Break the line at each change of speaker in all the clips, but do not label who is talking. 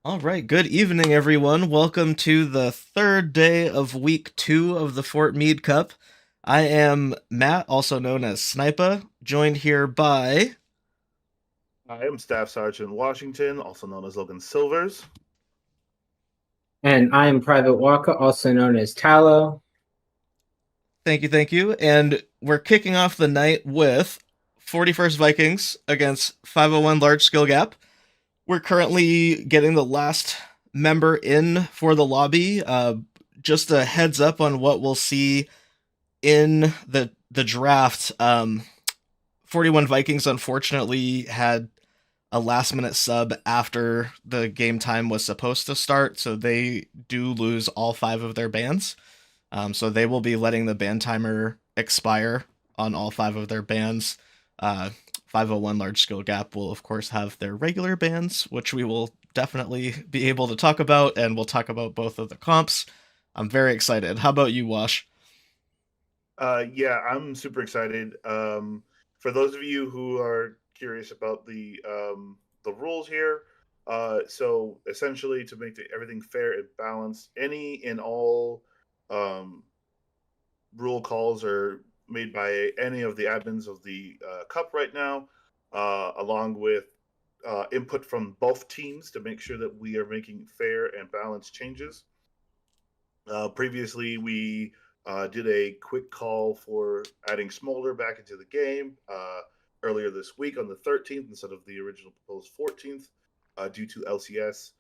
All right, good evening, everyone. Welcome to the third day of week 2 of the Fort Meade Cup. I am Matt, also known as Sniper, joined here by.
I am Staff Sergeant Washington, also known as Logan Silvers.
And I am Private Walker, also known as Tallow.
Thank you. And we're kicking off the night with 41st Vikings against 501 Large Skill Gap. We're currently getting the last member in for the lobby. Just a heads up on what we'll see in the draft. 41 Vikings unfortunately had a last minute sub after the game time was supposed to start, so they do lose all 5 of their bans. So they will be letting the ban timer expire on all 5 of their bans. 501 Large Skill Gap will, of course, have their regular bans, which we will definitely be able to talk about, and we'll talk about both of the comps. I'm very excited. How about you, Wash?
Yeah, I'm super excited. For those of you who are curious about the rules here, so essentially to make everything fair and balanced, any and all um, rule calls are made by any of the admins of the cup right now, along with input from both teams to make sure that we are making fair and balanced changes. Previously, we did a quick call for adding Smolder back into the game earlier this week on the 13th instead of the original proposed 14th due to LCS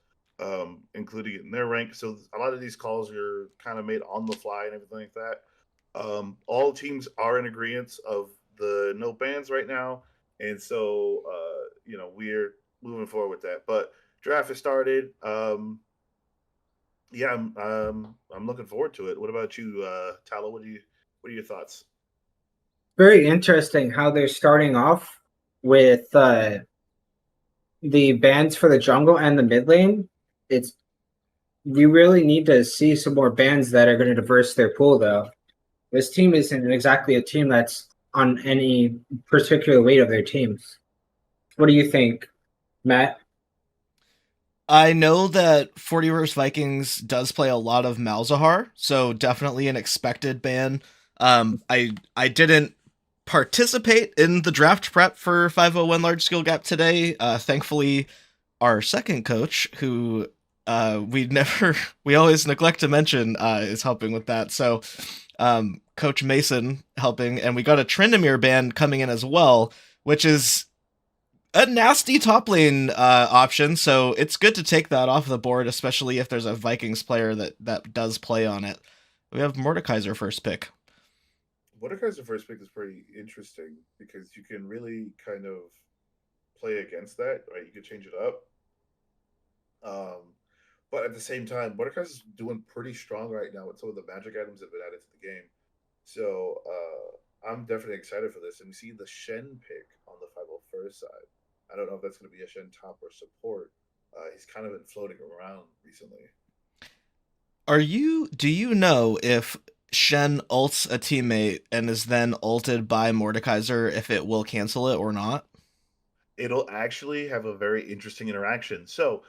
including it in their rank. So a lot of these calls are kind of made on the fly and everything like that. All teams are in agreement of the no bans right now, and so we're moving forward with that. But draft has started. Yeah, I'm looking forward to it. What about you, Talo? What are your thoughts?
Very interesting how they're starting off with the bans for the jungle and the mid lane. It's We really need to see some more bans that are going to diverse their pool, though. This team isn't exactly a team that's on any particular weight of their teams. What do you think, Matt?
I know that 41st Vikings does play a lot of Malzahar, so definitely an expected ban. I didn't participate in the draft prep for 501 Large Skill Gap today. Thankfully, our second coach, who we always neglect to mention, is helping with that. So, Coach Mason helping, and we got a Tryndamere ban coming in as well, which is a nasty top lane option. So it's good to take that off the board, especially if there's a Vikings player that does play on it. We have Mordekaiser first pick.
Mordekaiser's first pick is pretty interesting because you can really kind of play against that, right? You can change it up. But at the same time, Mordekaiser's doing pretty strong right now with some of the magic items that have been added to the game. So I'm definitely excited for this. And we see the Shen pick on the 501st side. I don't know if that's going to be a Shen top or support. He's kind of been floating around recently.
Do you know if Shen ults a teammate and is then ulted by Mordekaiser, if it will cancel it or not?
It'll actually have a very interesting interaction. So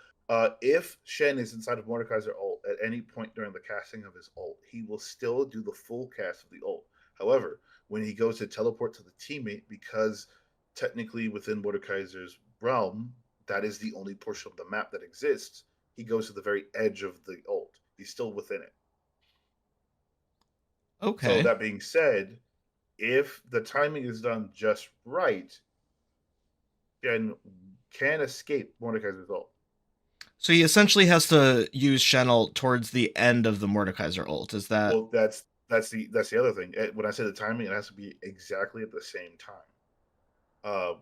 if Shen is inside of Mordekaiser ult at any point during the casting of his ult, he will still do the full cast of the ult. However, when he goes to teleport to the teammate, because technically within Mordekaiser's realm, that is the only portion of the map that exists, he goes to the very edge of the ult. He's still within it. So
Okay.
that being said, if the timing is done just right, Shen can escape Mordekaiser's ult.
So he essentially has to use Shen ult towards the end of the Mordekaiser ult. Is that
Well, that's the other thing. When I say the timing, it has to be exactly at the same time. Uh,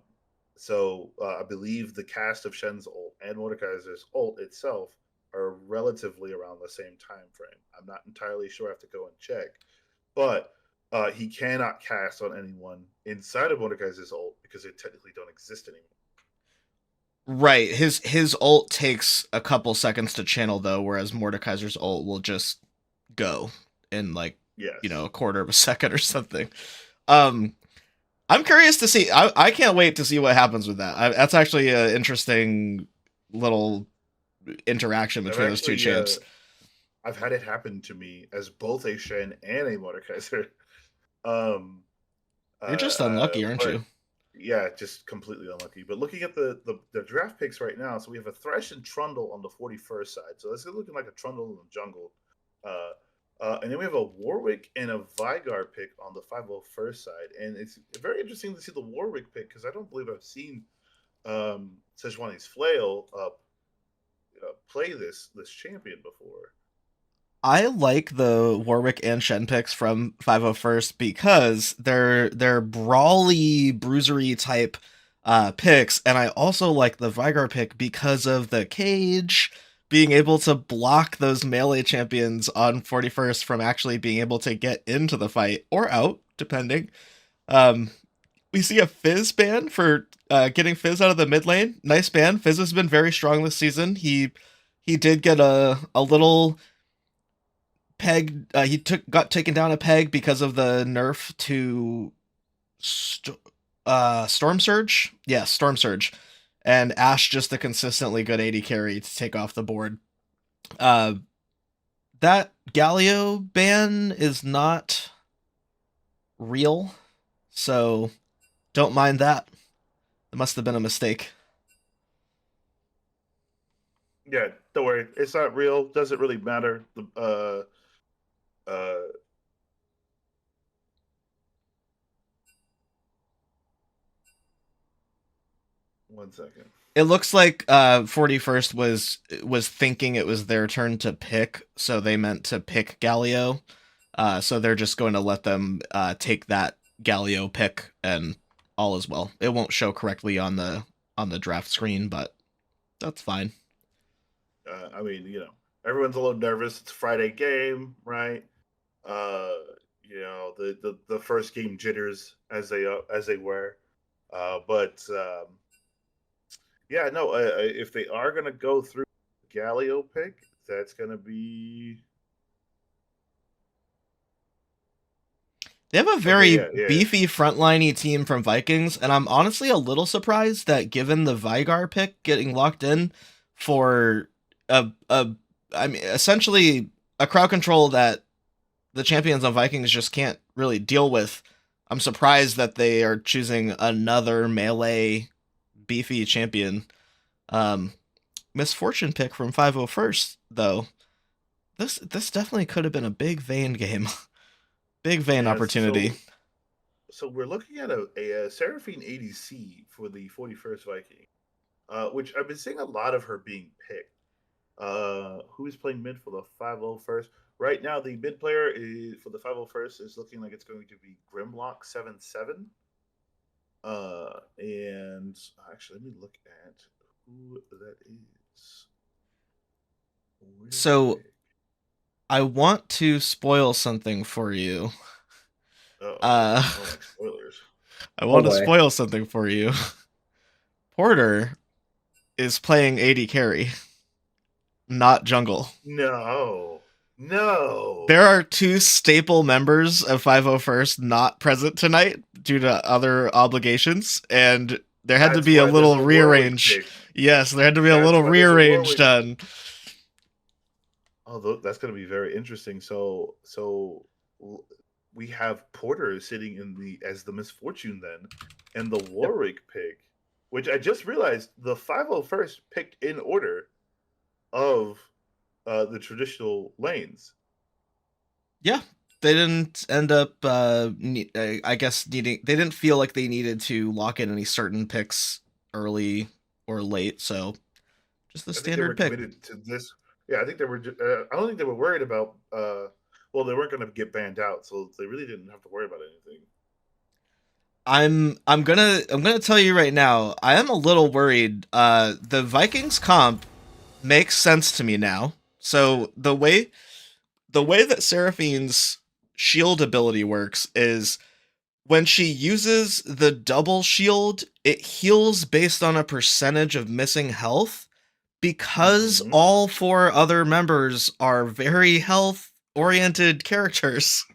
I believe the cast of Shen's ult and Mordekaiser's ult itself are relatively around the same time frame. I'm not entirely sure. I have to go and check, but he cannot cast on anyone inside of Mordekaiser's ult because they technically don't exist anymore.
right? His ult takes a couple seconds to channel though, whereas Mordekaiser's ult will just go in like
Yes.
a quarter of a second or something. Um, I'm curious to see. I can't wait to see what happens with that. That's actually an interesting little interaction between those two champs.
I've had it happen to me as both a Shen and a Mordekaiser. um,
You're just unlucky, aren't
but
you?
yeah, just completely unlucky. But looking at the draft picks right now, so we have a Thresh and Trundle on the 41st side. So that's looking like a Trundle in the jungle. And then we have a Warwick and a Vygar pick on the 501st side. And it's very interesting to see the Warwick pick because I don't believe I've seen Sejuani's Flail play this champion before.
I like the Warwick and Shen picks from 501st because they're brawly, bruisery type picks, and I also like the Vygar pick because of the cage, being able to block those melee champions on 41st from actually being able to get into the fight or out, depending. Um, we see a Fizz ban for getting Fizz out of the mid lane. Nice ban. Fizz has been very strong this season. He did get a little peg. Got taken down a peg because of the nerf to Storm Surge. Yeah, Storm Surge, and Ashe just a consistently good AD carry to take off the board. That Galio ban is not real, so don't mind that. It must have been a mistake.
Yeah, don't worry. It's not real. Doesn't really matter. One second.
It looks like 41st was thinking it was their turn to pick, so they meant to pick Galio. So they're just going to let them take that Galio pick, and all is well. It won't show correctly on the draft screen, but that's fine.
I mean, everyone's a little nervous. It's a Friday game, right? The first game jitters as they were, but yeah, no. If they are gonna go through Galio pick, that's gonna be.
They have a very beefy frontliney team from Vikings, and I'm honestly a little surprised that given the Vygar pick getting locked in for essentially a crowd control that the champions on Vikings just can't really deal with. I'm surprised that they are choosing another melee beefy champion. Misfortune pick from 501st, though. This definitely could have been a big Vayne game. Big Vayne opportunity.
So we're looking at a Seraphine ADC for the 41st Viking, which I've been seeing a lot of her being picked. Who is playing mid for the 501st? Right now, the mid player for the 501st is looking like it's going to be Grimlock77. And actually, let me look at who that is.
So, I want to spoil something for you.
I don't like spoilers.
I want to spoil something for you. Porter is playing AD carry, not jungle.
No.
There are two staple members of 501st not present tonight due to other obligations, and there had to be a little rearrange. Yes, there had to be a little rearrange done.
Oh, that's going to be very interesting. So we have Porter sitting as the misfortune then, and the Warwick pick, which I just realized the 501st picked in order of the traditional lanes.
Yeah, they didn't end up. I guess they didn't feel like they needed to lock in any certain picks early or late. So just the standard pick.
To this. Yeah, I think they were. I don't think they were worried about. Well, they weren't going to get banned out, so they really didn't have to worry about anything.
I'm gonna tell you right now. I am a little worried. The Vikings comp makes sense to me now. So the way that Seraphine's shield ability works is when she uses the double shield, it heals based on a percentage of missing health. Because all four other members are very health-oriented characters,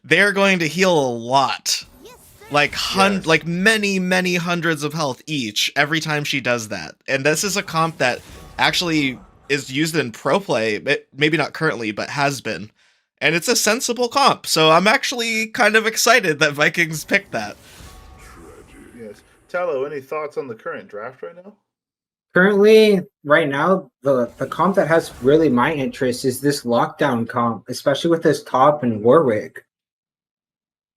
they're going to heal a lot. Like many hundreds of health each every time she does that. And this is a comp that actually is used in pro play, maybe not currently, but has been. And it's a sensible comp, so I'm actually kind of excited that Vikings picked that.
Yes. Tallow, any thoughts on the current draft right now?
Currently, right now, the comp that has really my interest is this lockdown comp, especially with this top and Warwick.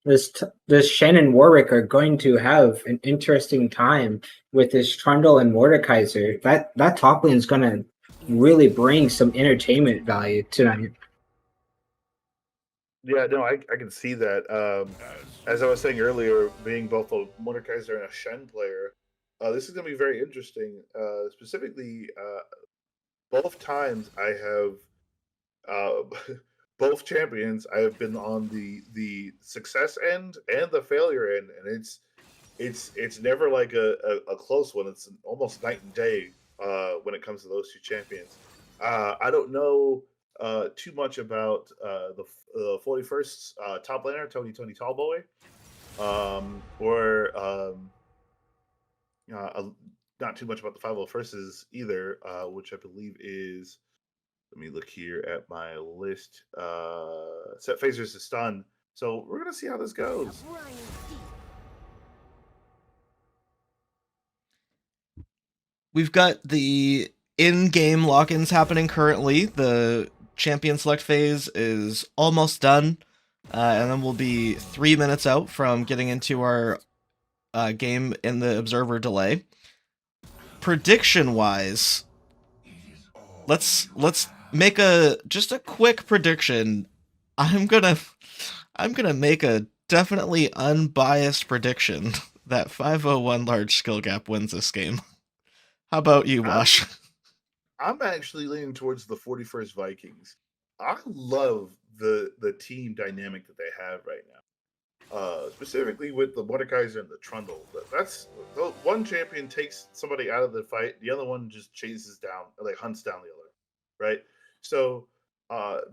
This Shen and Warwick are going to have an interesting time with this Trundle and Mordekaiser. That top lane is going to really bring some entertainment value tonight.
Yeah, no, I can see that. As I was saying earlier, being both a Mordekaiser and a Shen player, this is going to be very interesting. Specifically, both times I have, both champions, I have been on the success end and the failure end, and it's never like a close one. It's almost night and day when it comes to those two champions. I don't know too much about the 41st top laner, Tony Tallboy, or uh, not too much about the 501sts either, which I believe is. Let me look here at my list. Set phasers to stun. So we're gonna see how this goes.
We've got the in-game lock-ins happening currently. The champion select phase is almost done, and then we'll be 3 minutes out from getting into our game in the observer delay. Prediction-wise, let's make just a quick prediction. I'm gonna make a definitely unbiased prediction that 501 large skill gap wins this game. How about you, Wash?
I'm actually leaning towards the 41st Vikings. I love the team dynamic that they have right now. Specifically with the Mordekaiser and the Trundle. That's one champion takes somebody out of the fight, the other one just chases down, like hunts down the other, right? So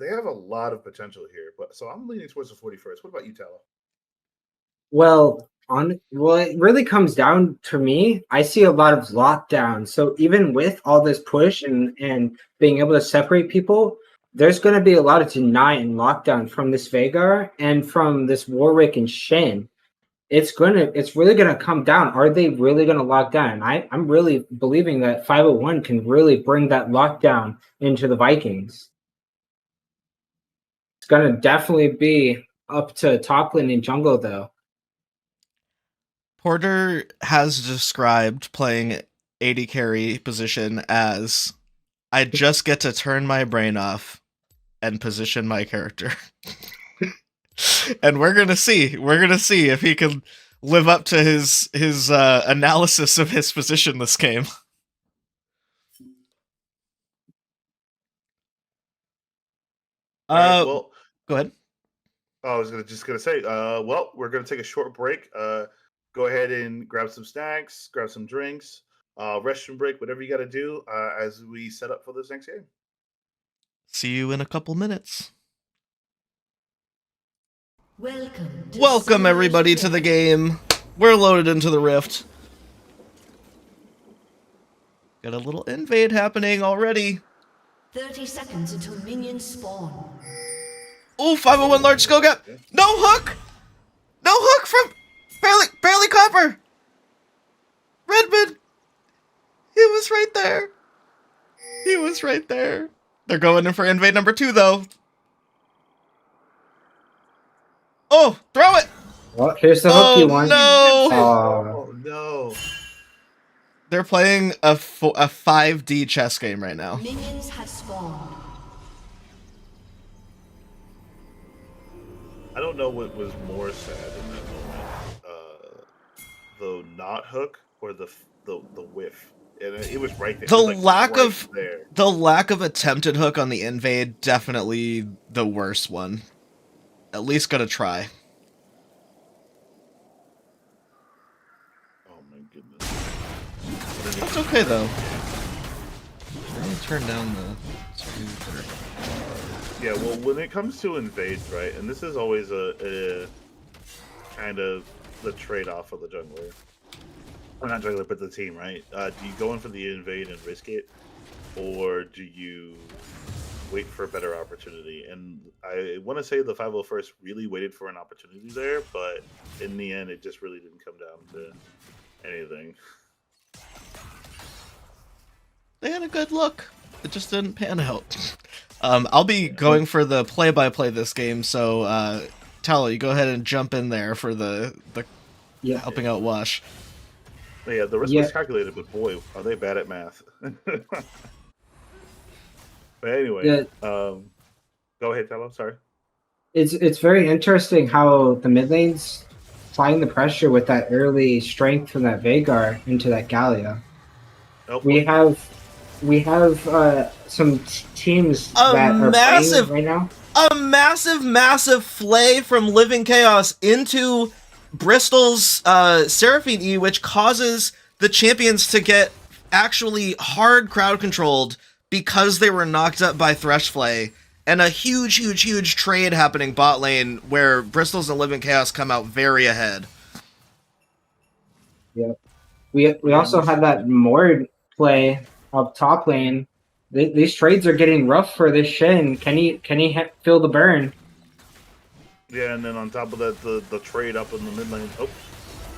they have a lot of potential here. But so I'm leaning towards the 41st. What about you, Tala?
Well, it really comes down to me. I see a lot of lockdown. So even with all this push and being able to separate people, there's going to be a lot of deny and lockdown from this Vagar and from this Warwick and Shen. It's really gonna come down. Are they really gonna lock down? I'm really believing that 501 can really bring that lockdown into the Vikings. It's gonna definitely be up to top lane and jungle though.
Porter has described playing AD carry position as I just get to turn my brain off and position my character. And we're gonna see. We're gonna see if he can live up to his analysis of his position this game.
All right, well,
Go ahead.
I was just gonna say, well, we're gonna take a short break. Go ahead and grab some snacks, grab some drinks, restroom break, whatever you got to do as we set up for this next game.
See you in a couple minutes.
Welcome
everybody to the game. We're loaded into the Rift. Got a little invade happening already.
30 seconds until minions spawn.
Ooh, 501 large skill gap. No hook. No hook from barely copper. Redmond. He was right there. He was right there. They're going in for invade number 2 though. Oh, throw it.
Well, here's the hook you want.
No.
Oh no.
They're playing a 5D chess game right now.
Minions have spawned.
I don't know what was more sad in that moment, the not hook or the whiff. And it was right there.
The
It was, like,
lack
right
of
there.
the lack of attempted hook on the invade, definitely the worst one. At least gotta try.
Oh my goodness.
That's okay though. Let me turn down the.
Yeah, well, when it comes to invades, right, and this is always a kind of the trade-off of the jungler. Or not jungler, but the team, right? Do you go in for the invade and risk it? or do you wait for a better opportunity? And I want to say the 501st really waited for an opportunity there, but in the end, it just really didn't come down to anything.
They had a good look. It just didn't pan out. I'll be going for the play-by-play this game, so Talo, you go ahead and jump in there for the helping out Wash.
Yeah, the risk was calculated, but boy, are they bad at math. But anyway, go ahead, Talo. Sorry.
It's very interesting how the mid lane's applying the pressure with that early strength from that Veigar into that Galio.
Oh,
We have some teams that are playing right now.
A massive flay from Living Chaos into Bristol's Seraphine E, which causes the champions to get actually hard crowd controlled because they were knocked up by Thresh Flay, and a huge trade happening bot lane where Bristol's and Living Chaos come out very ahead.
Yeah, we also had that Mord play up top lane. These trades are getting rough for this Shin. Can he feel the burn?
Yeah, and then on top of that, the trade up in the mid lane. Oh,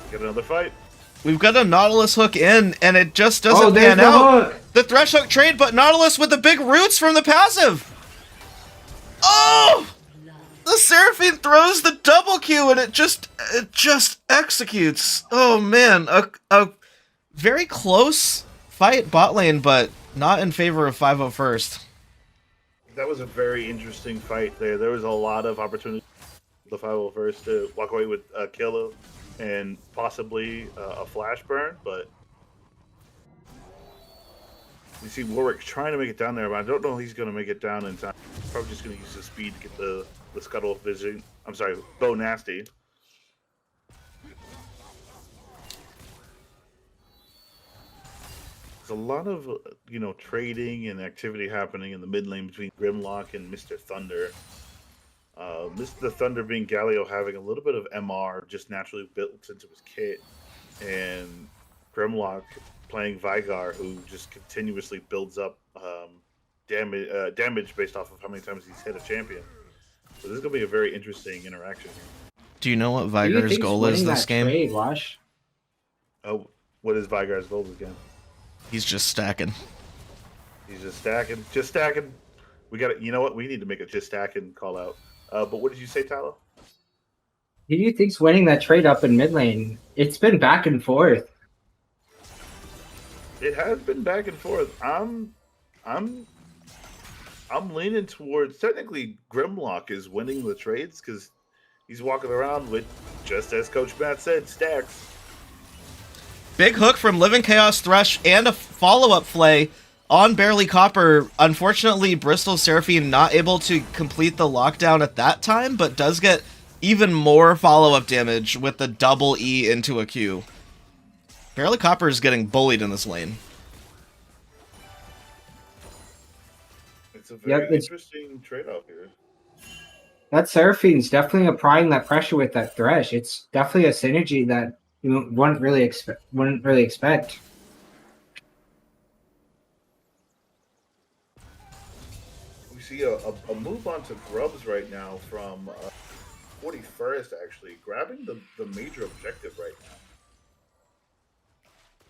get another fight.
We've got a Nautilus hook in, and it just doesn't pan out. The Thresh hook trade, but Nautilus with the big roots from the passive. Oh! The Seraphine throws the double Q, and it just executes. Oh man, a very close fight bot lane, but not in favor of 501st.
That was a very interesting fight there. There was a lot of opportunity for the 501st to walk away with a kill and possibly a flash burn, but you see Warwick trying to make it down there, but I don't know if he's going to make it down in time. Probably just going to use his speed to get the Scuttle Vision. I'm sorry, Bow Nasty. There's a lot of trading and activity happening in the mid lane between Grimlock and Mr. Thunder. Mr. Thunder being Galio having a little bit of MR just naturally built into his kit, and Grimlock playing Veigar, who just continuously builds up damage based off of how many times he's hit a champion. So this is going to be a very interesting interaction here.
Do you know what Veigar's goal is this game?
Trade, Wash?
Oh, what is Veigar's goal again?
He's just stacking.
He's just stacking. We got it. You know what? We need to make a just stacking call out. But what did you say, Tyler?
Who do you think's winning that trade up in mid lane? It's been back and forth.
It has been back and forth. I'm leaning towards technically Grimlock is winning the trades because he's walking around with, just as Coach Matt said, stacks.
Big hook from Living Chaos Thresh and a follow-up flay on Barely Copper. Unfortunately, Bristol Seraphine not able to complete the lockdown at that time, but does get even more follow-up damage with the double E into a Q. Barely Copper is getting bullied in this lane.
It's a very interesting trade-off here.
That Seraphine's definitely applying that pressure with that Thresh. It's definitely a synergy that you wouldn't really expect.
We see a move on to Grubs right now from 41st, actually, grabbing the major objective right now.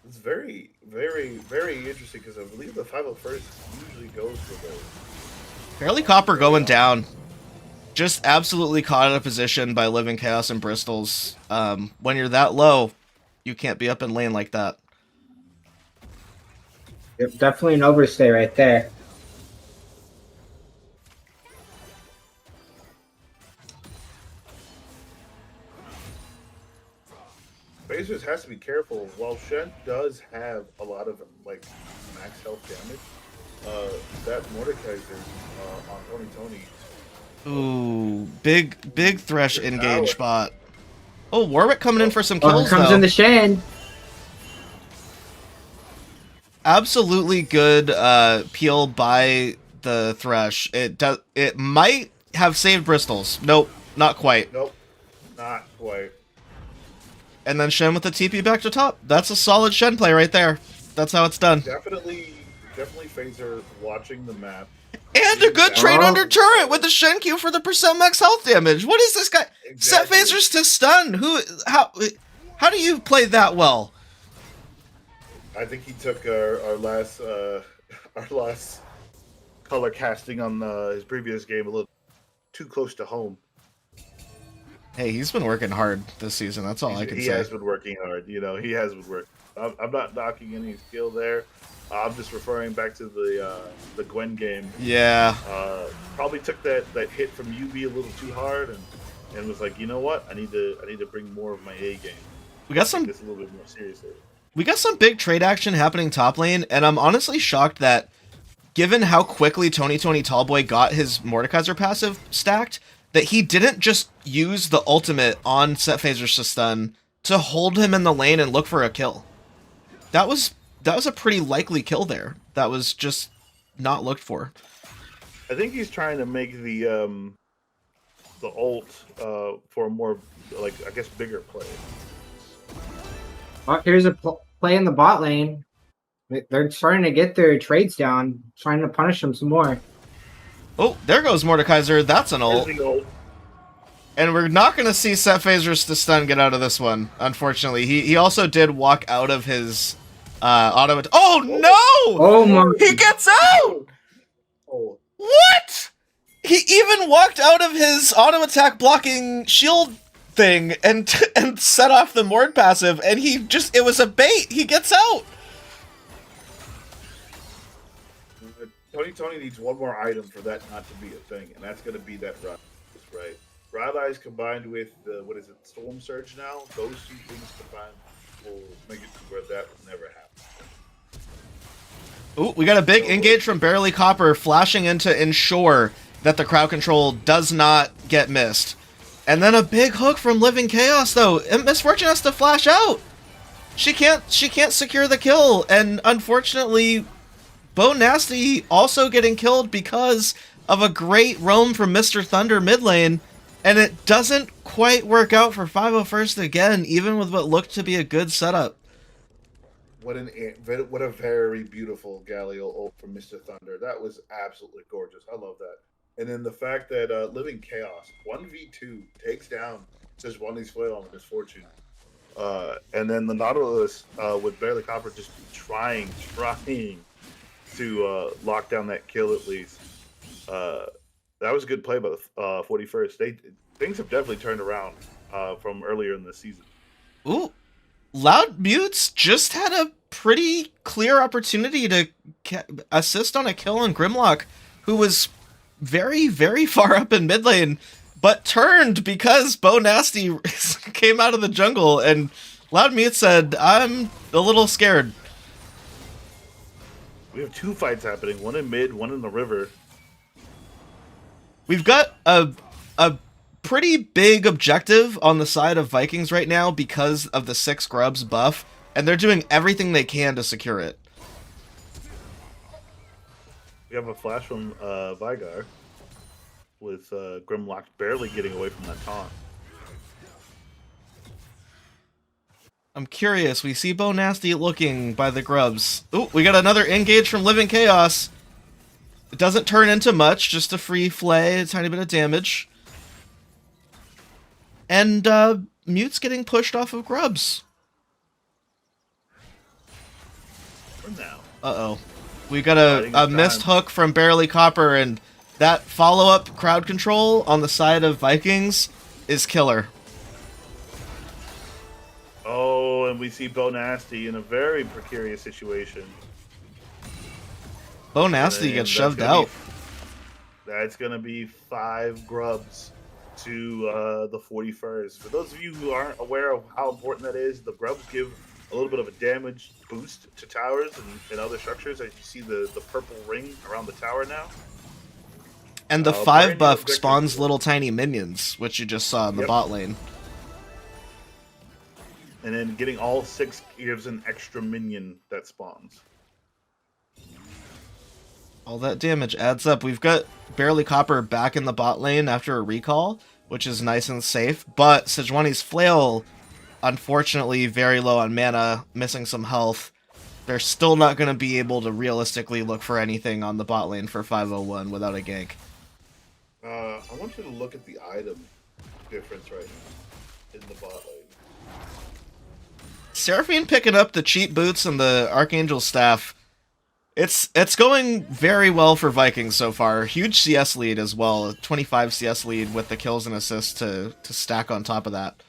It's very, very, very interesting because I believe the 501st usually goes for those.
Barely Copper going down. Just absolutely caught in a position by Living Chaos and Bristol's. When you're that low, you can't be up in lane like that.
Yep, definitely an overstay right there.
Phasers has to be careful. While Shen does have a lot of max health damage, that Mordekaiser on Tony.
Ooh, big Thresh engage spot. Oh, Warwick coming in for some kills,
comes
though.
in the Shen.
Absolutely good peel by the Thresh. It might have saved Bristol's. Nope, not quite.
Nope, not quite.
And then Shen with the TP back to top. That's a solid Shen play right there. That's how it's done.
Definitely definitely Phaser watching the map.
And a good trade under turret with the Shenq for the percent max health damage. What is this guy? Set
Exactly.
phasers to stun. How do you play that well?
I think he took our last color casting on his previous game a little too close to home.
Hey, he's been working hard this season. That's all I can say.
He has been working hard. You know, he has been working. I'm not knocking any skill there. I'm just referring back to the Gwen game.
Yeah.
Probably took that hit from UB a little too hard and was like, you know what? I need to bring more of my A game.
We got some.
This a little bit more seriously.
We got some big trade action happening top lane, and I'm honestly shocked that, given how quickly Tony Tallboy got his Mordekaiser passive stacked, that he didn't just use the ultimate on Set Phasers to stun to hold him in the lane and look for a kill. That was a pretty likely kill there. That was just not looked for.
I think he's trying to make the ult for a more, like, I guess, bigger play.
Oh, here's a play in the bot lane. They're starting to get their trades down, trying to punish them some more.
Oh, there goes Mordekaiser. That's an ult. And we're not going to see Set Phasers to stun get out of this one, unfortunately. He also did walk out of his auto... Oh, no!
Oh, my...
He gets out!
Oh.
What? He even walked out of his auto attack blocking shield thing and set off the Mord passive, and it was a bait. He gets out.
Tony needs one more item for that not to be a thing, and that's going to be that Rod Eyes, right? Rod Eyes combined with, Storm Surge now, those two things combined will make it to where that will never happen.
Ooh, we got a big engage from Barely Copper flashing in to ensure that the crowd control does not get missed. And then a big hook from Living Chaos, though. And Miss Fortune has to flash out. She can't secure the kill, and unfortunately, Bo Nasty also getting killed because of a great roam from Mr. Thunder mid lane, and it doesn't quite work out for 501st again, even with what looked to be a good setup.
What a very beautiful Galio ult from Mr. Thunder. That was absolutely gorgeous. I love that. And then the fact that Living Chaos 1v2 takes down Sejuani's Flail on Miss Fortune. And then the Nautilus with Barely Copper just trying to lock down that kill at least. That was a good play by the 41st. Things have definitely turned around from earlier in the season.
Ooh, Loud Mutes just had a pretty clear opportunity to assist on a kill on Grimlock, who was very, very far up in mid lane, but turned because Bo Nasty came out of the jungle, and Loud Mute said, I'm a little scared.
We have two fights happening, one in mid, one in the river.
We've got a pretty big objective on the side of Vikings right now because of the 6 Grubs buff, and they're doing everything they can to secure it.
We have a flash from Vigar with Grimlock barely getting away from that taunt.
I'm curious. We see Bo Nasty looking by the Grubs. Ooh, we got another engage from Living Chaos. It doesn't turn into much, just a free flay, a tiny bit of damage. And Mute's getting pushed off of Grubs.
For now.
Uh-oh. We got a missed hook from Barely Copper, and that follow-up crowd control on the side of Vikings is killer.
Oh, and we see Bo Nasty in a very precarious situation.
Bo Nasty gets shoved out.
That's going to be 5 Grubs to the 41st. For those of you who aren't aware of how important that is, the Grubs give a little bit of a damage boost to towers and other structures, as you see the purple ring around the tower now.
And the 5 buff spawns little tiny minions, which you just saw in the bot lane.
And then getting all 6 gives an extra minion that spawns.
All that damage adds up. We've got Barely Copper back in the bot lane after a recall, which is nice and safe. But Sejuani's Flail, unfortunately, very low on mana, missing some health. they're still not going to be able to realistically look for anything on the bot lane for 501 without a gank.
I want you to look at the item difference right now in the bot lane.
Seraphine picking up the cheap boots and the Archangel staff. It's going very well for Vikings so far. Huge CS lead as well. 25 CS lead with the kills and assists to stack on top of that.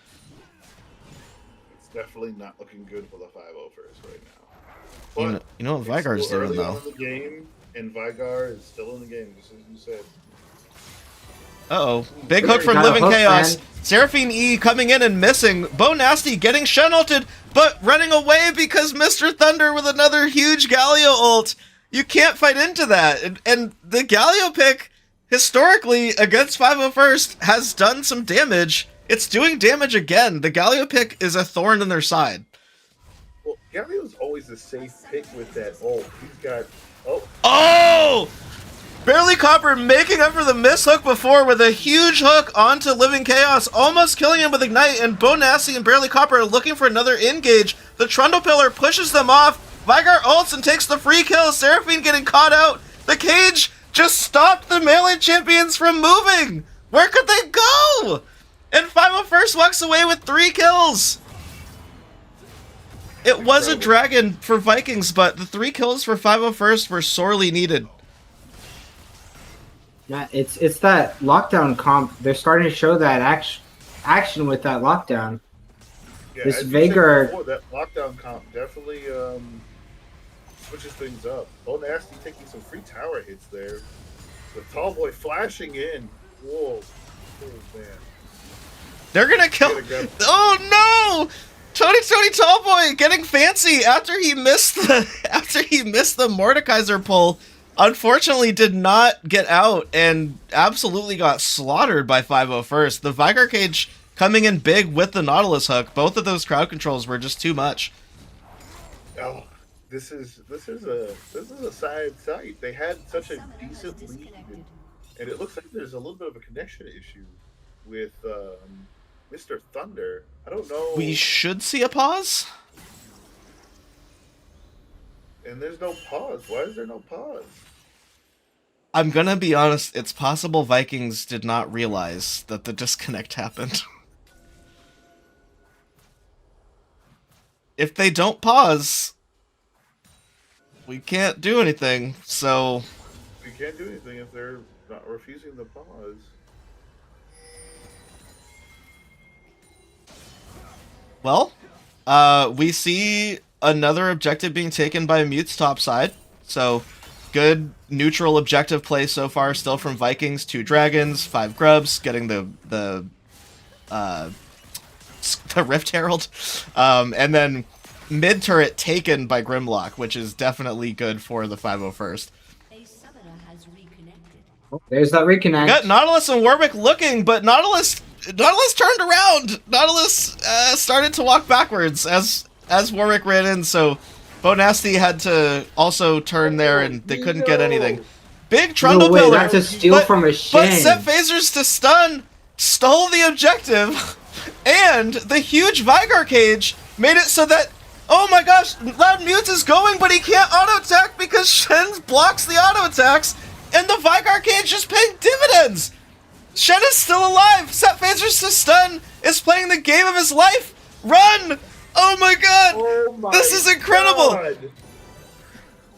It's definitely not looking good for the 501st right now. But
you know what Vygar's doing, though.
On in the game, and Vygar is still in the game, just as you said.
Uh-oh. Big hook from Living Chaos. Man. Seraphine E coming in and missing. Bo Nasty getting Shen ulted, but running away because Mr. Thunder with another huge Galio ult. You can't fight into that. And the Galio pick, historically, against 501st, has done some damage. It's doing damage again. The Galio pick is a thorn in their side.
Well, Galio's always a safe pick with that ult. He's got...
Oh! Barely Copper making up for the miss hook before with a huge hook onto Living Chaos, almost killing him with Ignite, and Bo Nasty and Barely Copper are looking for another engage. The Trundle Pillar pushes them off. Vygar ults and takes the free kill. Seraphine getting caught out. The cage just stopped the melee champions from moving. Where could they go? And 501st walks away with 3 kills. It was a dragon for Vikings, but the 3 kills for 501st were sorely needed.
Yeah, it's that lockdown comp. They're starting to show that action with that lockdown.
Yeah,
this Veigar,
that lockdown comp definitely switches things up. Bo Nasty taking some free tower hits there. The tall boy flashing in. Whoa, oh man!
They're gonna kill. Oh no! Tony Tallboy getting fancy after he missed the Mordekaiser pull. Unfortunately, did not get out and absolutely got slaughtered by 501st. The Vygar cage coming in big with the Nautilus hook. Both of those crowd controls were just too much.
Oh, this is a sad sight. They had such a decent lead, and it looks like there's a little bit of a connection issue with Mr. Thunder. I don't know.
We should see a pause.
And there's no pause. Why is there no pause?
I'm gonna be honest, it's possible Vikings did not realize that the disconnect happened. If they don't pause, we can't do anything, so...
We can't do anything if they're not refusing the pause.
Well, we see another objective being taken by Mute's top side, so... Good neutral objective play so far, still from Vikings. 2 dragons, 5 grubs, getting the Rift Herald, and then mid turret taken by Grimlock, which is definitely good for the 501st.
Oh, there's that reconnect.
Got Nautilus and Warwick looking, but Nautilus turned around. Nautilus started to walk backwards as Warwick ran in, so. Bo Nasty had to also turn there, and they couldn't get anything. Big Trundle Pillar.
That's a steal from a Shen.
But set phasers to stun, stole the objective, and the huge Vygar cage made it so that, oh my gosh, Loud Mutes is going, but he can't auto-attack because Shen blocks the auto-attacks, and the Vygar cage is paying dividends. Shen is still alive. Set phasers to stun is playing the game of his life. Run! Oh my god!
Oh
this is incredible!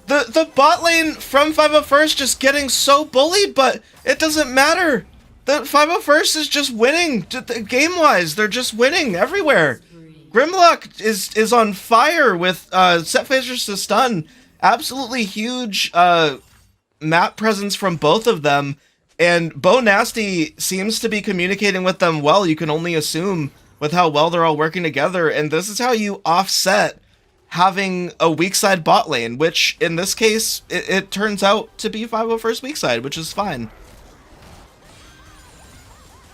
God.
The bot lane from 501st just getting so bullied, but it doesn't matter. The 501st is just winning. Game-wise, they're just winning everywhere. Grimlock is on fire with set phasers to stun. Absolutely huge map presence from both of them. And Bo Nasty seems to be communicating with them well, you can only assume, with how well they're all working together, and this is how you offset having a weak side bot lane, which in this case, it turns out to be 501st weak side, which is fine.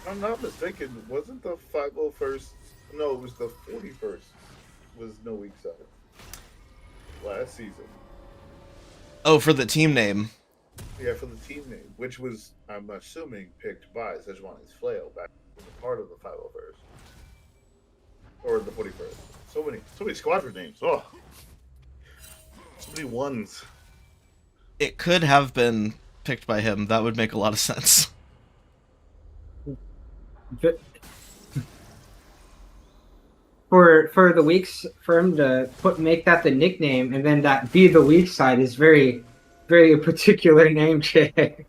If I'm not mistaken, wasn't the 501st, no, it was the 41st, was no weak side last season.
Oh, for the team name.
Yeah, for the team name, which was, I'm assuming, picked by Sejuani's Flail back in the part of the 501st. Or the 41st. So many squadron names. Oh. many ones.
It could have been picked by him. That would make a lot of sense.
But for the weeks for him to make that the nickname and then that be the weak side is very very particular name check.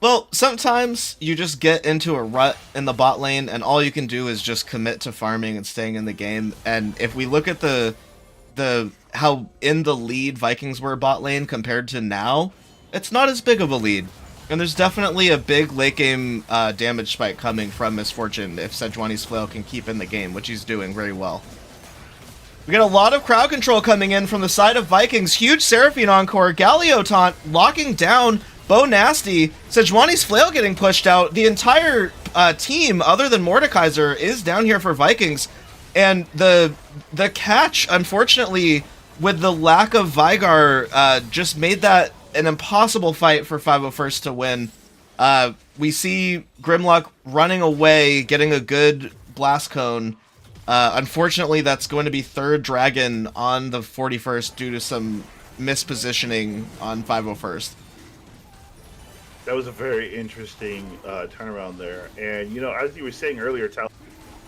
Well, sometimes you just get into a rut in the bot lane, and all you can do is just commit to farming and staying in the game. And if we look at the how in the lead Vikings were bot lane compared to now, it's not as big of a lead. And there's definitely a big late game damage spike coming from Misfortune if Sejuani's Flail can keep in the game, which he's doing very well. We got a lot of crowd control coming in from the side of Vikings. Huge Seraphine Encore. Galio taunt locking down Bo Nasty. Sejuani's Flail getting pushed out. The entire team, other than Mordekaiser, is down here for Vikings. And the catch, unfortunately, with the lack of Vygar, just made that an impossible fight for 501st to win. We see Grimlock running away, getting a good blast cone. Unfortunately, that's going to be third dragon on the 41st due to some mispositioning on 501st.
That was a very interesting turnaround there. And, you know, as you were saying earlier, down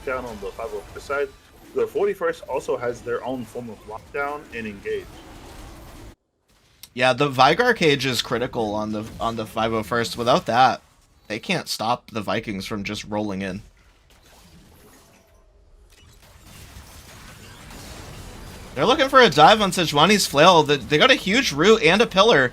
on the 501st side, the 41st also has their own form of lockdown and engage.
Yeah, the Vygar cage is critical on the 501st. Without that, they can't stop the Vikings from just rolling in. They're looking for a dive on Sejuani's Flail. They got a huge root and a pillar.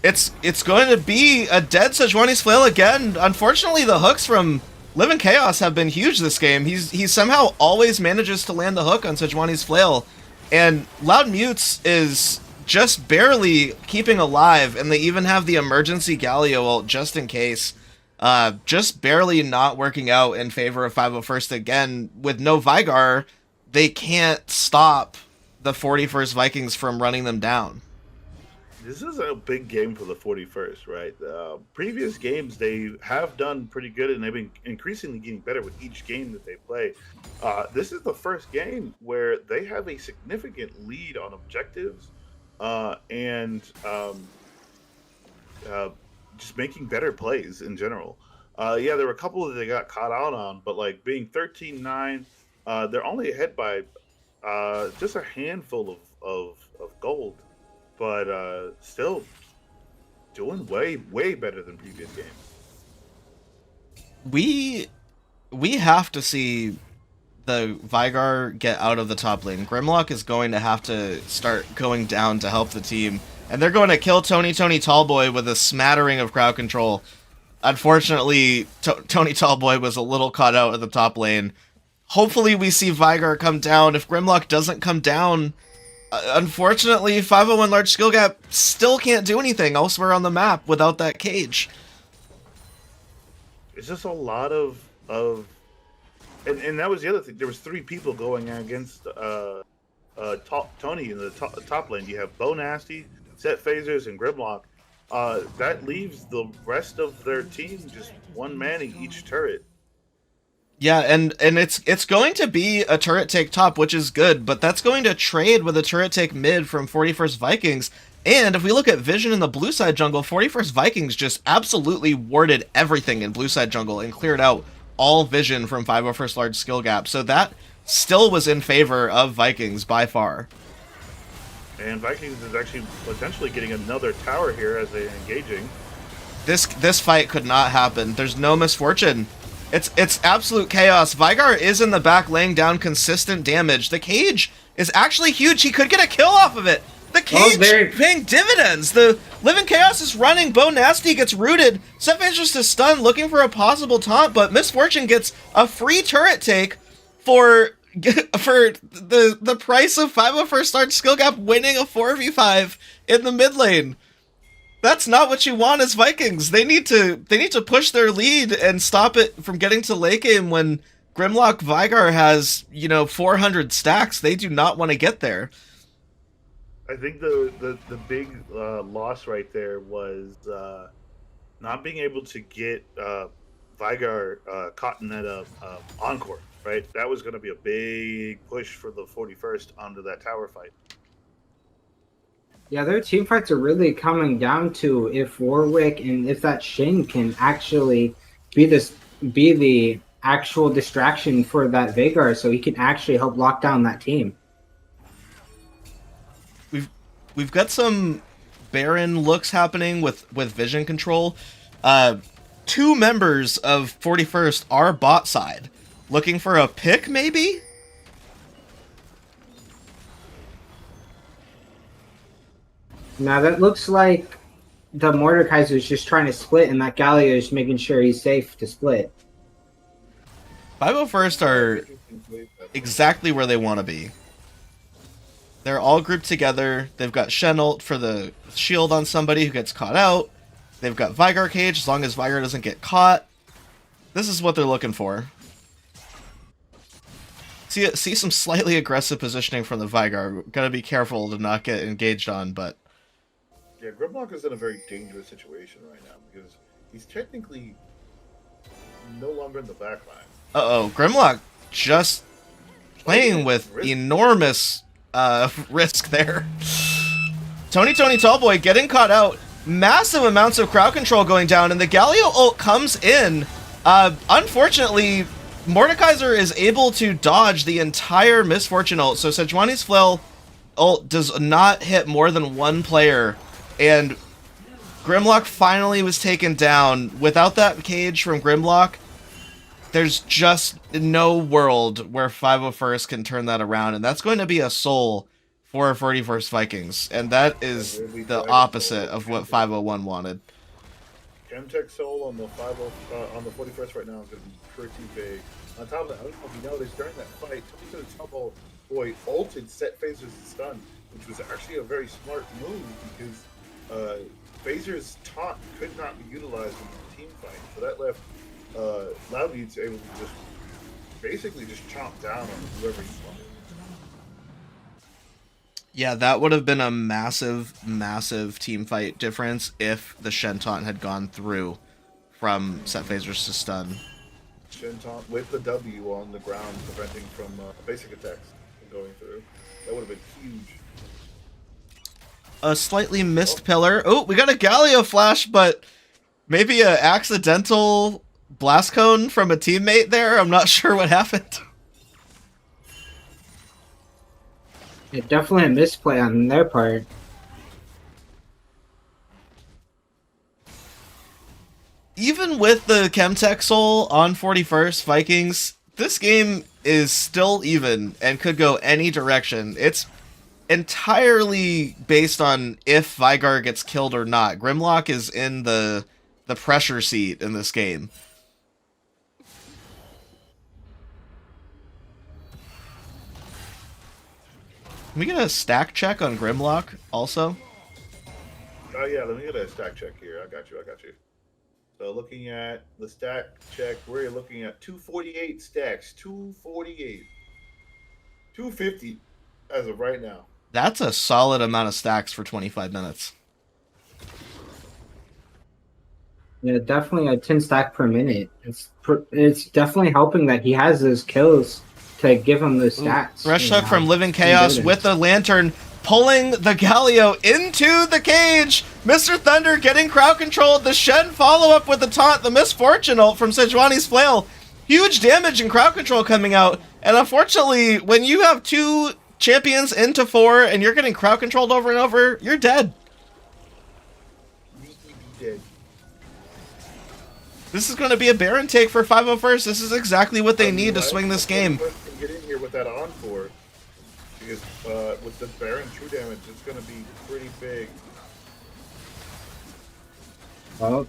It's going to be a dead Sejuani's Flail again. Unfortunately, the hooks from Living Chaos have been huge this game. He somehow always manages to land the hook on Sejuani's Flail. And Loud Mutes is just barely keeping alive, and they even have the emergency Galio ult just in case. Just barely not working out in favor of 501st again. With no Vygar, they can't stop the 41st Vikings from running them down.
This is a big game for the 41st, right? Previous games, they have done pretty good, and they've been increasingly getting better with each game that they play. This is the first game where they have a significant lead on objectives and just making better plays in general. Yeah, there were a couple that they got caught out on, but like being 13-9, they're only ahead by just a handful of gold. But still doing way better than previous games.
We have to see the Vygar get out of the top lane. Grimlock is going to have to start going down to help the team. And they're going to kill Tony Tallboy with a smattering of crowd control. Unfortunately, Tony Tallboy was a little caught out at the top lane. Hopefully we see Vygar come down. If Grimlock doesn't come down, unfortunately, 501 large skill gap still can't do anything elsewhere on the map without that cage.
It's just a lot of and that was the other thing. There was 3 people going against Tony in the top lane. You have Bo Nasty, Set Phasers, and Grimlock. That leaves the rest of their team just one manning each turret.
Yeah, and it's going to be a turret take top, which is good, but that's going to trade with a turret take mid from 41st Vikings. And if we look at Vision in the blue side jungle, 41st Vikings just absolutely warded everything in blue side jungle and cleared out all Vision from 501st large skill gap. So that still was in favor of Vikings by far.
And Vikings is actually potentially getting another tower here as they're engaging.
This fight could not happen. There's no Misfortune. It's absolute chaos. Vygar is in the back laying down consistent damage. The cage is actually huge. He could get a kill off of it. The cage paying dividends. The Living Chaos is running. Bo Nasty gets rooted. Setface just is stunned looking for a possible taunt, but Misfortune gets a free turret take for the price of 501st large skill gap winning a 4v5 in the mid lane. That's not what you want as Vikings. They need to push their lead and stop it from getting to late game when Grimlock Vygar has, 400 stacks. They do not want to get there.
I think the big loss right there was not being able to get Vygar caught in that encore, right? That was going to be a big push for the 41st onto that tower fight.
Yeah, their team fights are really coming down to if Warwick and if that Shin can actually be the actual distraction for that Vagar, so he can actually help lock down that team.
We've got some Baron looks happening with vision control. Two members of 41st are bot side, looking for a pick maybe.
Now that looks like the Mordekaiser is just trying to split, and that Galio is making sure he's safe to split.
501st are exactly where they want to be. They're all grouped together. They've got Shen ult for the shield on somebody who gets caught out. They've got Vigar cage as long as Vigar doesn't get caught. This is what they're looking for. See some slightly aggressive positioning from the Vigar. Gotta be careful to not get engaged on, but...
Yeah, Grimlock is in a very dangerous situation right now because he's technically no longer in the back line.
Uh-oh, Grimlock just playing with enormous risk there. Tony Tallboy getting caught out. Massive amounts of crowd control going down, and the Galio ult comes in. Unfortunately, Mordekaiser is able to dodge the entire Misfortune ult, so Sejuani's Flail ult does not hit more than one player, and Grimlock finally was taken down. Without that cage from Grimlock, there's just no world where 501st can turn that around, and that's going to be a soul for 41st Vikings, and that is the opposite of what 501 wanted.
Chemtech Soul on the 41st right now is going to be pretty big. On top of that, I don't know if you noticed during that fight, Tony Tallboy ulted set phasers and stun, which was actually a very smart move because phasers taunt could not be utilized in the team fight, so that left Loudbeats able to just basically just chomp down on whoever he wanted.
Yeah, that would have been a massive team fight difference if the Shen taunt had gone through from set phasers to stun.
Shen taunt with the W on the ground, preventing from basic attacks from going through. That would have been huge.
A slightly missed pillar. Oh, we got a Galio flash, but maybe an accidental blast cone from a teammate there. I'm not sure what happened.
It definitely a misplay on their part.
Even with the Chemtech Soul on 41st Vikings, this game is still even and could go any direction. It's entirely based on if Vigar gets killed or not. Grimlock is in the pressure seat in this game. Can we get a stack check on Grimlock also?
Oh yeah, let me get a stack check here. I got you. So looking at the stack check, we're looking at 248 stacks. 248. 250 as of right now.
That's a solid amount of stacks for 25 minutes.
Yeah, definitely a 10 stack per minute. It's definitely helping that he has those kills to give him those stats.
Rush hook from Living Chaos with the lantern, pulling the Galio into the cage. Mr. Thunder getting crowd controlled. The Shen follow up with the taunt, the Misfortune ult from Sejuani's Flail. Huge damage and crowd control coming out. And unfortunately, when you have two champions into 4 and you're getting crowd controlled over and over, you're dead. This is going to be a Baron take for 501st. This is exactly what they need to swing this game.
Get in here with that encore, because with the Baron true damage, it's going to be pretty big.
Well,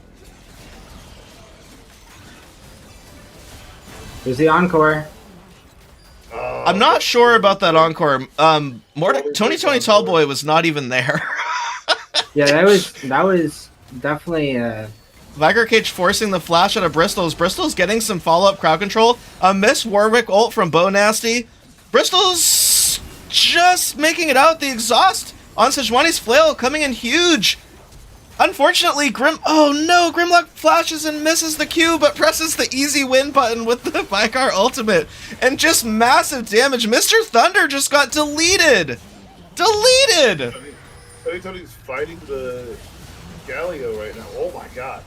there's the encore.
I'm not sure about that encore. Tony Tallboy was not even there.
Yeah, that was definitely
Vigar Cage forcing the flash out of Bristol's. Bristol's getting some follow-up crowd control. A Miss Warwick ult from Bo Nasty. Bristol's just making it out. The exhaust on Sejuani's Flail coming in huge. Unfortunately, Grimlock flashes and misses the Q, but presses the easy win button with the Vigar ultimate. And just massive damage. Mr. Thunder just got deleted.
Tony's fighting the Galio right now. Oh my god.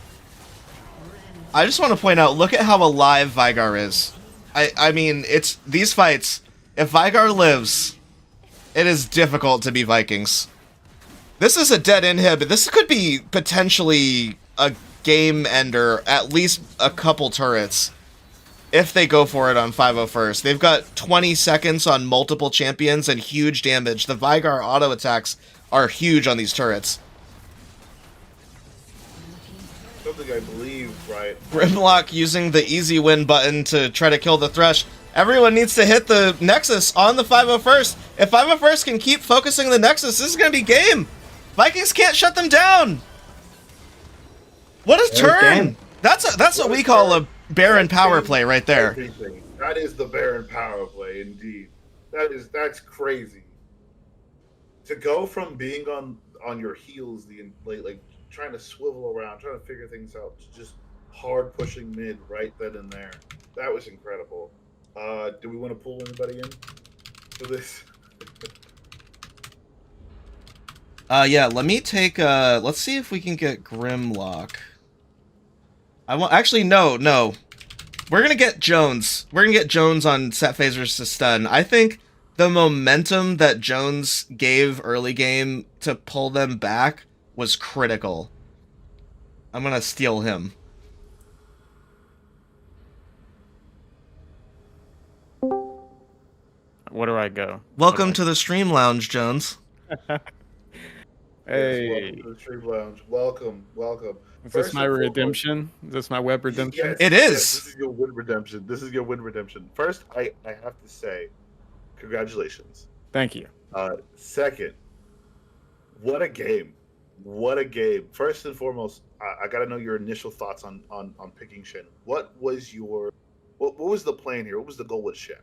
I just want to point out, look at how alive Vigar is. I mean, it's these fights. If Vigar lives, it is difficult to be Vikings. This is a dead inhib. This could be potentially a game ender, at least a couple turrets, if they go for it on 501st. They've got 20 seconds on multiple champions and huge damage. The Vigar auto attacks are huge on these turrets.
Something I believe, right?
Grimlock using the easy win button to try to kill the Thresh. Everyone needs to hit the Nexus on the 501st. If 501st can keep focusing the Nexus, this is going to be game. Vikings can't shut them down. What a turn! That's what we call a Baron power play right there.
Everything. That is the Baron power play, indeed. That's crazy. To go from being on your heels, like trying to swivel around, trying to figure things out, to just hard pushing mid right then and there. That was incredible. Do we want to pull anybody in for this?
Yeah, let me take, let's see if we can get Grimlock. Actually, no. We're gonna get Jones. We're gonna get Jones on set phasers to stun. I think the momentum that Jones gave early game to pull them back was critical. I'm gonna steal him.
Where do I go?
Welcome to the stream lounge, Jones.
Hey,
Yes, welcome to the Stream Lounge. Welcome.
is this
First
my
and foremost-
redemption? Is this my web redemption?
Yes,
It
yes,
is.
this is your win redemption. First, I have to say, congratulations.
Thank you.
Second, what a game! What a game! First and foremost, I got to know your initial thoughts on picking Shen. What was the plan here? What was the goal with Shen?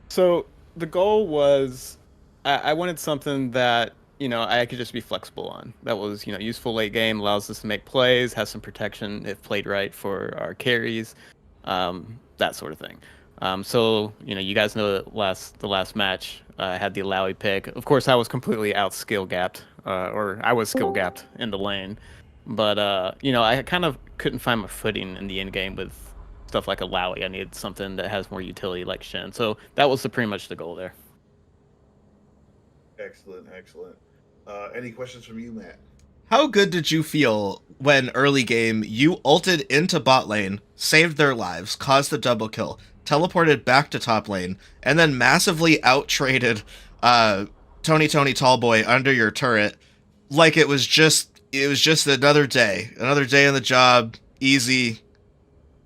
So the goal was, I wanted something that I could just be flexible on. That was useful late game, allows us to make plays, has some protection if played right for our carries, that sort of thing. So you guys know that the last match I had the Alawi pick. Of course, I was completely out skill gapped, or I was skill gapped in the lane, but I kind of couldn't find my footing in the end game with stuff like Alawi. I needed something that has more utility like Shen. So that was pretty much the goal there.
Excellent. Any questions from you, Matt?
How good did you feel when early game you ulted into bot lane, saved their lives, caused the double kill, teleported back to top lane, and then massively out-traded Tony Tallboy under your turret like it was just another day on the job, easy,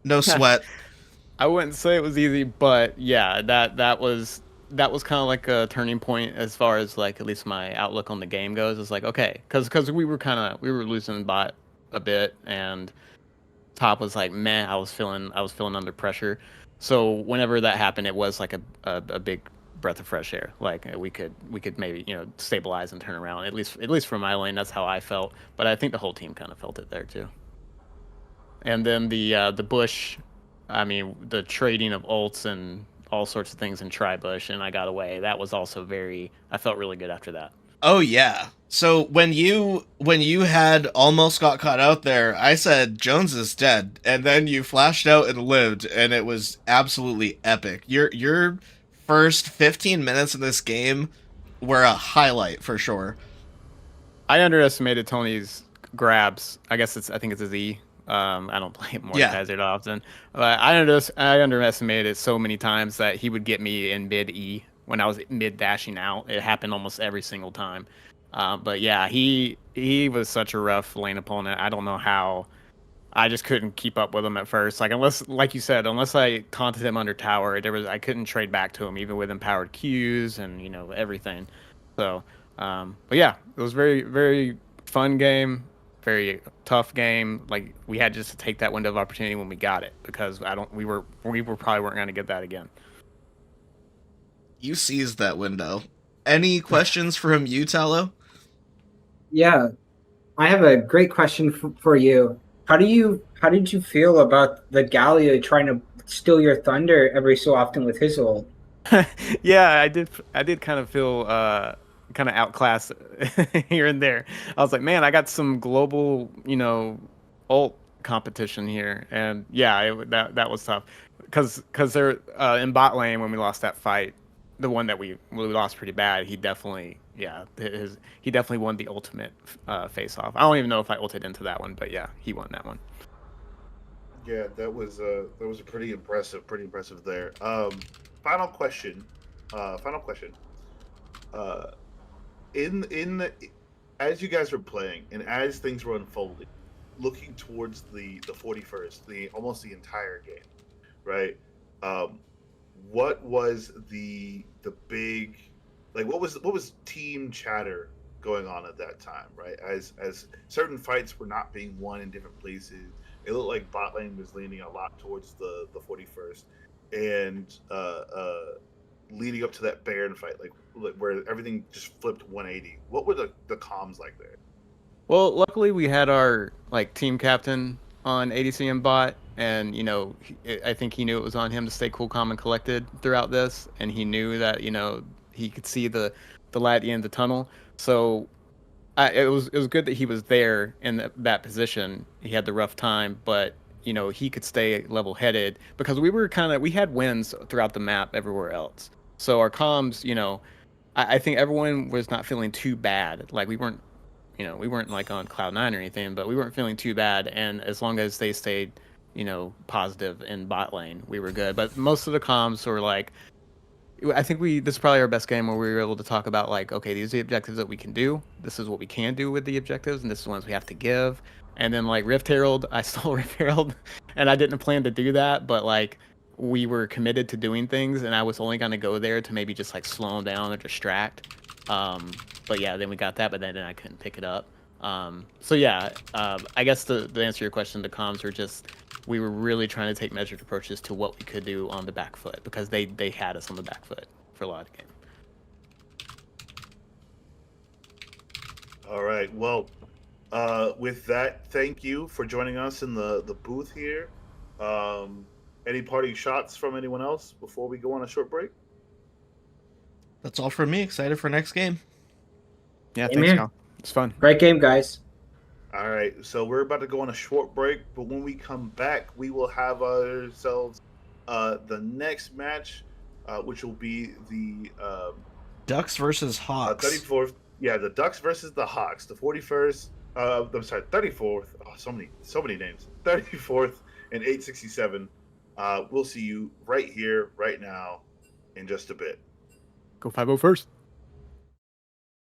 no sweat.
I wouldn't say it was easy, but yeah, that was kind of like a turning point as far as like at least my outlook on the game goes. It's like, okay, because we were losing bot a bit, and top was like, meh. I was feeling under pressure. So whenever that happened, it was like a big breath of fresh air. Like we could maybe stabilize and turn around. At least for my lane, that's how I felt. But I think the whole team kind of felt it there too. And then the bush, I mean, the trading of ults and all sorts of things in Tri-Bush, and I got away. That was also I felt really good after that.
Oh yeah. So when you had almost got caught out there, I said Jones is dead, and then you flashed out and lived, and it was absolutely epic. Your first 15 minutes of this game were a highlight for sure.
I underestimated Tony's grabs. I think it's a Z. I don't play Mordekaiser often, but I underestimated it so many times that he would get me in mid E when I was mid dashing out. It happened almost every single time. But yeah, he was such a rough lane opponent. I don't know how. I just couldn't keep up with him at first. Like you said, unless I taunted him under tower, I couldn't trade back to him even with empowered Qs and everything. So, but yeah, it was very, very fun game. Very tough game. Like we had just to take that window of opportunity when we got it, because we probably weren't going to get that again.
You seized that window. Any questions from you, Tallow?
Yeah, I have a great question for you. How did you feel about the Galio trying to steal your thunder every so often with his ult?
Yeah, I did kind of feel kind of outclassed here and there. I was like, man, I got some global, ult competition here, and yeah, that was tough because they're in bot lane when we lost that fight, the one that we lost pretty bad. He definitely he definitely won the ultimate face off. I don't even know if I ulted into that one, but yeah, he won that one.
Yeah, that was a pretty impressive there. Final question. Final question. Uh, in the, as you guys were playing and as things were unfolding, looking towards the 41st, the almost the entire game, right? Um, what was the big, like what was team chatter going on at that time, right? As certain fights were not being won in different places, it looked like bot lane was leaning a lot towards the 41st, and leading up to that Baron fight, like where everything just flipped 180. What were the comms like there?
Well, luckily we had our like team captain on ADCM bot, and I think he knew it was on him to stay cool, calm, and collected throughout this, and he knew that he could see the light at the end of the tunnel. So it was good that he was there in that position. He had the rough time, but he could stay level headed because we had wins throughout the map everywhere else. So our comms, I think everyone was not feeling too bad. Like we weren't like on cloud nine or anything, but we weren't feeling too bad. And as long as they stayed, positive in bot lane, we were good. But most of the comms were like, I think this is probably our best game where we were able to talk about like, okay, these are the objectives that we can do. This is what we can do with the objectives, and this is the ones we have to give. And then like Rift Herald, I stole Rift Herald, and I didn't plan to do that, but like we were committed to doing things, and I was only going to go there to maybe just like slow them down or distract. But yeah, then we got that, but then I couldn't pick it up. So yeah, I guess the answer to your question, the comms were just we were really trying to take measured approaches to what we could do on the back foot because they had us on the back foot for a lot of the game.
All right. Well, with that, thank you for joining us in the booth here. Any parting shots from anyone else before we go on a short break?
That's all from me. Excited for next game.
Yeah,
Amen.
thanks, Cal. It's fun.
Great game, guys.
All right, so we're about to go on a short break, but when we come back, we will have ourselves the next match, which will be the
Ducks versus Hawks.
34th. Yeah, the Ducks versus the Hawks. The 41st. I'm sorry, 34th. Oh, so many names. 34th and 867. We'll see you right here, right now, in just a bit.
Go 5-0 first.